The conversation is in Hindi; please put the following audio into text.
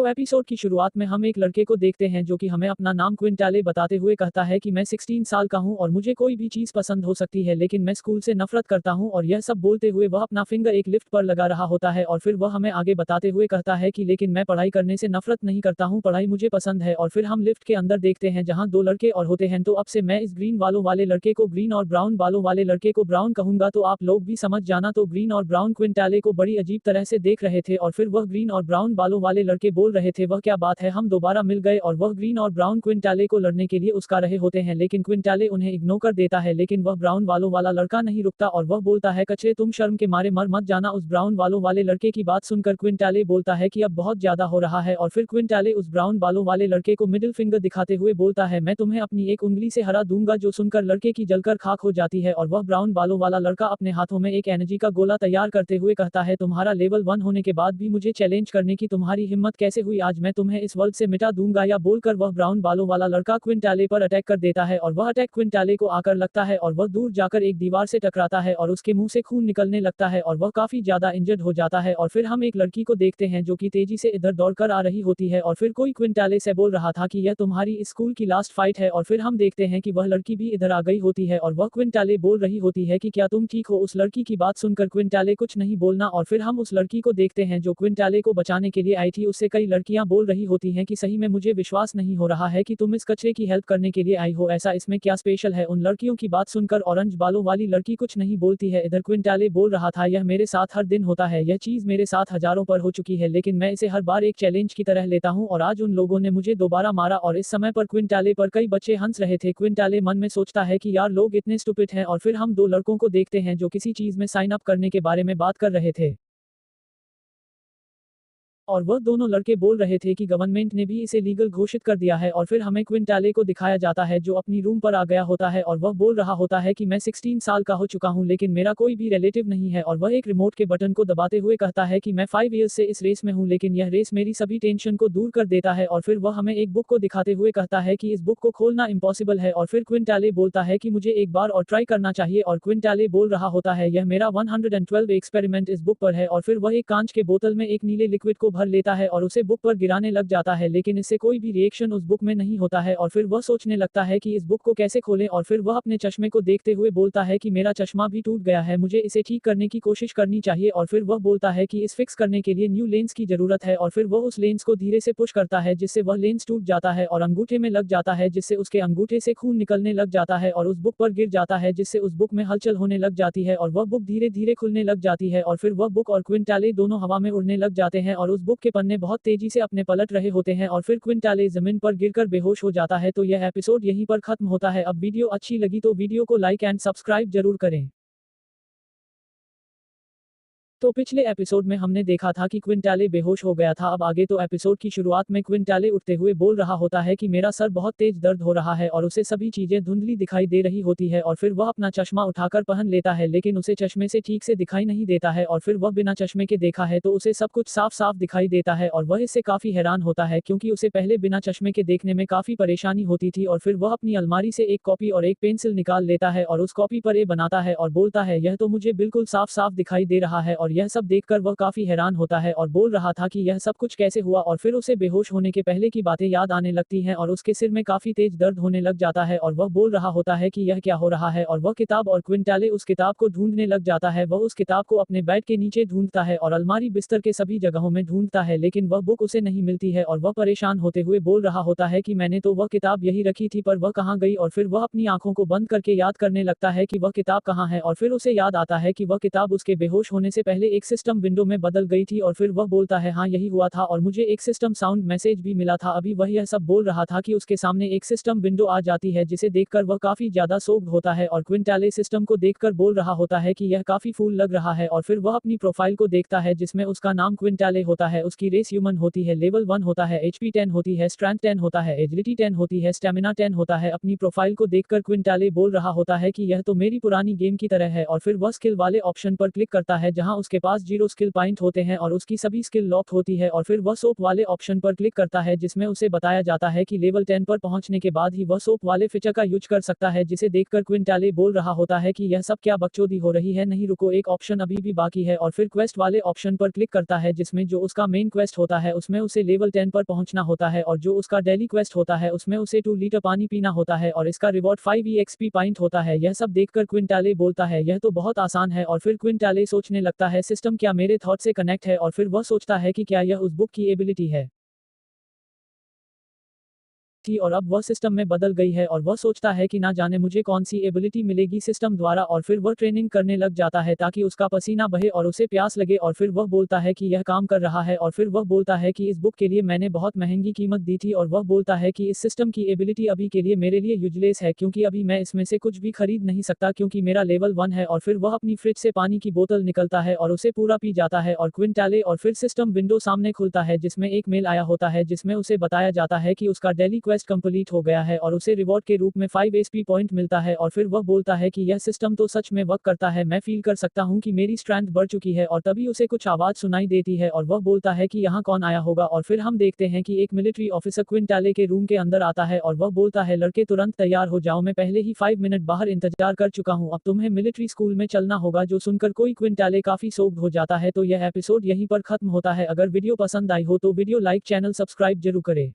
एपिसोड की शुरुआत में हम एक लड़के को देखते हैं जो कि हमें अपना नाम क्विंटाले बताते हुए कहता है कि मैं 16 साल का हूं और मुझे कोई भी चीज पसंद हो सकती है लेकिन मैं स्कूल से नफरत करता हूं और यह सब बोलते हुए वह अपना फिंगर एक लिफ्ट पर लगा रहा होता है और फिर वह हमें आगे बताते हुए कहता है कि लेकिन मैं पढ़ाई करने से नफरत नहीं करता हूं, पढ़ाई मुझे पसंद है। और फिर हम लिफ्ट के अंदर देखते हैं जहां दो लड़के और होते हैं। तो अब से मैं इस ग्रीन बालों वाले लड़के को ग्रीन और ब्राउन बालों वाले लड़के को ब्राउन कहूंगा, तो आप लोग भी समझ जाना। तो ग्रीन और ब्राउन क्विंटाले को बड़ी अजीब तरह से देख रहे थे और फिर वह ग्रीन और ब्राउन बालों वाले लड़के बोल रहे थे वह क्या बात है, हम दोबारा मिल गए। और वह ग्रीन और ब्राउन क्विंटाले को लड़ने के लिए उसका रहे होते हैं लेकिन क्विंटाले उन्हें इग्नोर कर देता है। लेकिन वह ब्राउन वालों वाला लड़का नहीं रुकता और वह बोलता है कचरे तुम शर्म के मारे मर मत जाना। उस ब्राउन वालों वाले लड़के की बात सुनकर क्विंटाले बोलता है कि अब बहुत ज्यादा हो रहा है और फिर क्विंटाले उस ब्राउन बालों वाले लड़के को मिडिल फिंगर दिखाते हुए बोलता है मैं तुम्हें अपनी एक उंगली से हरा दूंगा, जो सुनकर लड़के की जलकर खाक हो जाती है। और वह ब्राउन बालों वाला लड़का अपने हाथों में एक एनर्जी का गोला तैयार करते हुए कहता है तुम्हारा लेवल 1 होने के बाद भी मुझे चैलेंज करने की तुम्हारी हिम्मत कैसे हुई, आज मैं तुम्हें इस वर्ल्ड से मिटा दूंगा। या बोलकर वह ब्राउन बालों वाला लड़का क्विंटाले पर अटैक कर देता है और वह अटैक क्विंटाले को आकर लगता है और वह दूर जाकर एक दीवार से टकराता है और उसके मुंह से खून निकलने लगता है और वह काफी ज्यादा इंजर्ड हो जाता है। और फिर हम एक लड़की को देखते हैं जो कि तेजी से इधर दौड़कर आ रही होती है और फिर कोई क्विंटाले से बोल रहा था कि यह तुम्हारी स्कूल की लास्ट फाइट है। और फिर हम देखते हैं कि वह लड़की भी इधर आ गई होती है और वह क्विंटाले बोल रही होती है कि क्या तुम ठीक हो। उस लड़की की बात सुनकर क्विंटाले कुछ नहीं बोलना और फिर हम उस लड़की को देखते हैं जो क्विंटाले को बचाने के लिए आई थी। उससे कई लड़कियां बोल रही होती हैं कि सही में मुझे विश्वास नहीं हो रहा है कि तुम इस कचरे की हेल्प करने के लिए आई हो, ऐसा इसमें क्या स्पेशल है। उन लड़कियों की बात सुनकर ऑरेंज बालों वाली लड़की कुछ नहीं बोलती है। इधर क्विंटाले बोल रहा था यह मेरे साथ हर दिन होता है, यह चीज मेरे साथ हजारों पर हो चुकी है लेकिन मैं इसे हर बार एक चैलेंज की तरह लेता हूं और आज उन लोगों ने मुझे दोबारा मारा। और इस समय पर क्विंटाले पर कई बच्चे हंस रहे थे। क्विंटाले मन में सोचता है कि यार लोग इतने स्टूपिड हैं। और फिर हम दो लड़कों को देखते हैं जो किसी चीज में साइन अप करने के बारे में बात कर रहे थे और वह दोनों लड़के बोल रहे थे कि गवर्नमेंट ने भी इसे लीगल घोषित कर दिया है। और फिर हमें क्विंटाले को दिखाया जाता है जो अपनी रूम पर आ गया होता है और वह बोल रहा होता है कि मैं 16 साल का हो चुका हूं लेकिन मेरा कोई भी रिलेटिव नहीं है। और वह एक रिमोट के बटन को दबाते हुए कहता है कि मैं 5 ईयर्स से इस रेस में हूं लेकिन यह रेस मेरी सभी टेंशन को दूर कर देता है। और फिर वह हमें एक बुक को दिखाते हुए कहता है कि इस बुक को खोलना इम्पॉसिबल है। और फिर क्विंटाले बोलता है कि मुझे एक बार और ट्राई करना चाहिए और क्विंटाले बोल रहा होता है यह मेरा 112 एक्सपेरिमेंट इस बुक पर है। और फिर वह एक कांच के बोतल में एक नीले लिक्विड को भर लेता है और उसे बुक पर गिराने लग जाता है लेकिन इससे कोई भी रिएक्शन उस बुक में नहीं होता है। और फिर वह सोचने लगता है कि इस बुक को कैसे खोलें और फिर वह अपने चश्मे को देखते हुए बोलता है कि मेरा चश्मा भी टूट गया है, मुझे इसे ठीक करने की कोशिश करनी चाहिए। और फिर वह बोलता है कि इस फिक्स करने के लिए न्यू लेंस की जरूरत है और फिर वह उस लेंस को धीरे से पुश करता है जिससे वह लेंस टूट जाता है और अंगूठे में लग जाता है जिससे उसके अंगूठे से खून निकलने लग जाता है और उस बुक पर गिर जाता है जिससे उस बुक में हलचल होने लग जाती है और वह बुक धीरे धीरे खुलने लग जाती है। और फिर वह बुक और क्विंटाले दोनों हवा में उड़ने लग जाते हैं और उस बुक के पन्ने बहुत तेजी से अपने पलट रहे होते हैं और फिर क्विंटाले जमीन पर गिरकर बेहोश हो जाता है। तो यह एपिसोड यहीं पर खत्म होता है। अब वीडियो अच्छी लगी तो वीडियो को लाइक एंड सब्सक्राइब जरूर करें। तो पिछले एपिसोड में हमने देखा था कि क्विंटाले बेहोश हो गया था। अब आगे तो एपिसोड की शुरुआत में क्विंटाले उठते हुए बोल रहा होता है कि मेरा सर बहुत तेज दर्द हो रहा है और उसे सभी चीजें धुंधली दिखाई दे रही होती है। और फिर वह अपना चश्मा उठाकर पहन लेता है लेकिन उसे चश्मे से ठीक से दिखाई नहीं देता है और फिर वह बिना चश्मे के देखा है तो उसे सब कुछ साफ साफ दिखाई देता है और वह इससे काफी हैरान होता है क्योंकि उसे पहले बिना चश्मे के देखने में काफी परेशानी होती थी। और फिर वह अपनी अलमारी से एक कॉपी और एक पेंसिल निकाल लेता है और उस कॉपी पर ए बनाता है और बोलता है यह तो मुझे बिल्कुल साफ साफ दिखाई दे रहा है। और यह सब देखकर वह काफी हैरान होता है और बोल रहा था कि यह सब कुछ कैसे हुआ। और फिर उसे बेहोश होने के पहले की बातें याद आने लगती हैं और उसके सिर में काफी तेज दर्द होने लग जाता है और वह बोल रहा होता है कि यह क्या हो रहा है। और वह किताब और क्विंटाले उस किताब को ढूंढने लग जाता है। वह उस किताब को अपने बेड के नीचे ढूंढता है और अलमारी बिस्तर के सभी जगहों में ढूंढता है लेकिन वह बुक उसे नहीं मिलती है और वह परेशान होते हुए बोल रहा होता है कि मैंने तो वह किताब यही रखी थी पर वह कहाँ गई। और फिर वह अपनी आंखों को बंद करके याद करने लगता है कि वह किताब कहाँ है और फिर उसे याद आता है कि वह किताब उसके बेहोश होने से पहले एक सिस्टम विंडो में बदल गई थी। और फिर वह बोलता है हाँ यही हुआ था और मुझे एक सिस्टम साउंड मैसेज भी मिला था। अभी वह यह सब बोल रहा था कि उसके सामने एक सिस्टम विंडो आ जाती है जिसे देखकर वह काफी ज्यादा शॉक्ड होता है और क्विंटाले सिस्टम को देखकर बोल रहा होता है कि यह काफी फूल लग रहा है। और फिर वह अपनी प्रोफाइल को देखता है जिसमें उसका नाम क्विंटाले होता है, उसकी रेस ह्यूमन होती है, लेवल 1 होता है, HP 10 होती है, स्ट्रेंथ 10 होता है, एजिलिटी 10 होती है, स्टेमिना 10 होता है। अपनी प्रोफाइल को देखकर क्विंटाले बोल रहा होता है कि यह तो मेरी पुरानी गेम की तरह है। और फिर वह स्किल वाले ऑप्शन पर क्लिक करता है जहां उसके पास 0 स्किल पॉइंट होते हैं और उसकी सभी स्किल लॉक होती है और फिर वह सोप वाले ऑप्शन पर क्लिक करता है जिसमें उसे बताया जाता है कि लेवल 10 पर पहुंचने के बाद ही वह सोप वाले फीचर का यूज कर सकता है, जिसे देखकर क्विंटाले बोल रहा होता है कि यह सब क्या बकचोदी हो रही है, नहीं रुको, एक ऑप्शन अभी भी बाकी है, और फिर क्वेस्ट वाले ऑप्शन पर क्लिक करता है जिसमें जो उसका मेन क्वेस्ट होता है उसमें उसे लेवल 10 पर पहुंचना होता है और जो उसका डेली क्वेस्ट होता है उसमें उसे 2 लीटर पानी पीना होता है और इसका रिवॉर्ड 5 EXP पॉइंट होता है। यह सब देखकर क्विंटाले बोलता है यह तो बहुत आसान है, और फिर क्विंटाले सोचने लगता है सिस्टम क्या मेरे थॉट से कनेक्ट है, और फिर वह सोचता है कि क्या यह उस बुक की एबिलिटी है थी और अब वह सिस्टम में बदल गई है और वह सोचता है कि ना जाने मुझे कौन सी एबिलिटी मिलेगी सिस्टम द्वारा, और फिर वह ट्रेनिंग करने लग जाता है ताकि उसका पसीना बहे और उसे प्यास लगे, और फिर वह बोलता है कि यह काम कर रहा है, और फिर वह बोलता है कि इस बुक के लिए मैंने बहुत महंगी कीमत दी थी, और वह बोलता है कि इस सिस्टम की एबिलिटी अभी के लिए मेरे लिए यूजलेस है क्योंकि अभी मैं इसमें से कुछ भी खरीद नहीं सकता क्योंकि मेरा लेवल 1 है, और फिर वह अपनी फ्रिज से पानी की बोतल निकलता है और उसे पूरा पी जाता है और क्विंटाले और फिर सिस्टम विंडो सामने खुलता है जिसमें एक मेल आया होता है जिसमें उसे बताया जाता है कि उसका डेली क्वेस्ट कंप्लीट हो गया है और उसे रिवॉर्ड के रूप में 5 SP पॉइंट मिलता है, और फिर वह बोलता है कि यह सिस्टम तो सच में वर्क करता है, मैं फील कर सकता हूं कि मेरी स्ट्रेंथ बढ़ चुकी है, और तभी उसे कुछ आवाज सुनाई देती है और वह बोलता है कि यहाँ कौन आया होगा, और फिर हम देखते हैं कि एक मिलिट्री ऑफिसर क्विंटाले के रूम के अंदर आता है और वह बोलता है लड़के तुरंत तैयार हो जाओ, मैं पहले ही 5 मिनट बाहर इंतजार कर चुका हूँ, अब तुम्हें मिलिट्री स्कूल में चलना होगा, जो सुनकर कोई क्विंटाले काफी शॉक्ड हो जाता है। तो यह एपिसोड यहीं पर खत्म होता है। अगर वीडियो पसंद आई हो तो वीडियो लाइक, चैनल सब्सक्राइब जरूर करें।